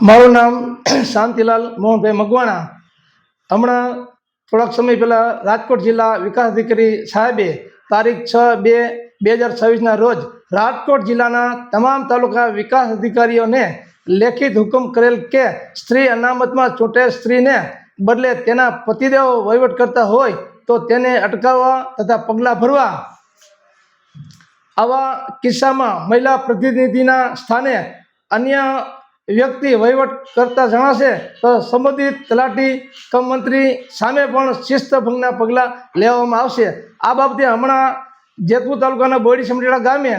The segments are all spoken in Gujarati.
મારું નામ શાંતિલાલ મોહનભાઈ મકવાણા. હમણાં થોડાક સમય પહેલાં રાજકોટ જિલ્લા વિકાસ અધિકારી સાહેબે તારીખ 6/2/2026ના રોજ રાજકોટ જિલ્લાના તમામ તાલુકા વિકાસ અધિકારીઓને લેખિત હુકમ કરેલ કે સ્ત્રી અનામતમાં ચૂંટેલ સ્ત્રીને બદલે તેના પતિદેવ વહીવટ કરતા હોય તો તેને અટકાવવા તથા પગલાં ભરવા. આવા કિસ્સામાં મહિલા પ્રતિનિધિના સ્થાને અન્ય વ્યક્તિ વહીવટ કરતા જણાશે તો સંબંધિત તલાટી કમ મંત્રી સામે પણ શિસ્ત ભંગના પગલાં લેવામાં આવશે. આ બાબતે હમણાં જેતપુર તાલુકાના બોયડી સમઢિયાળા ગામે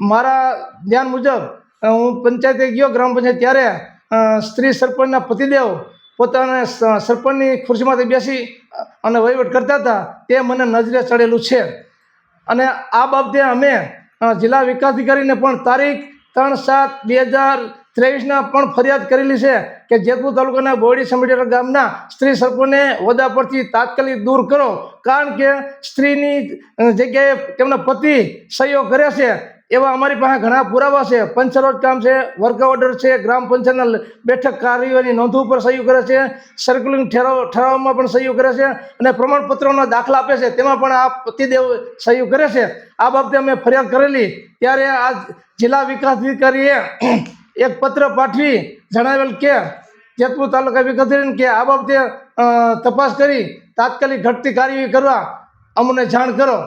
મારા ધ્યાન મુજબ હું પંચાયતે ગયો, ગ્રામ પંચાયત, ત્યારે સ્ત્રી સરપંચના પતિદેવ પોતાના સરપંચની ખુરશીમાંથી બેસી અને વહીવટ કરતા હતા. તે મને નજરે ચડેલું છે અને આ બાબતે અમે જિલ્લા વિકાસ અધિકારીને પણ તારીખ 3/7/2023ના પણ ફરિયાદ કરેલી છે કે જેતપુર તાલુકાના બોયડી સમઢિયાળા ગામના સ્ત્રી સરપંચને હોદ્દા પરથી તાત્કાલિક દૂર કરો, કારણ કે સ્ત્રીની જગ્યાએ તેમના પતિ સહીઓ કરે છે. એવા અમારી પાસે ઘણા પુરાવા છે. પંચરોજ કામ છે, વર્ક ઓર્ડર છે, ગ્રામ પંચાયતના બેઠક કાર્યની નોંધો ઉપર સહીઓ કરે છે, સર્ક્યુલર ઠરાવમાં પણ સહીઓ કરે છે અને પ્રમાણપત્રોના દાખલા આપે છે, તેમાં પણ આ પતિદેવ સહીઓ કરે છે. આ બાબતે અમે ફરિયાદ કરેલી ત્યારે આ જિલ્લા વિકાસ અધિકારીએ એક પત્ર પાઠવી જણાવેલ કે જેતપુર તાલુકા વિકાસ અધિકારીને કે આ બાબતે તપાસ કરી તાત્કાલિક ઘટતી કાર્યવાહી કરવા અમને જાણ કરો.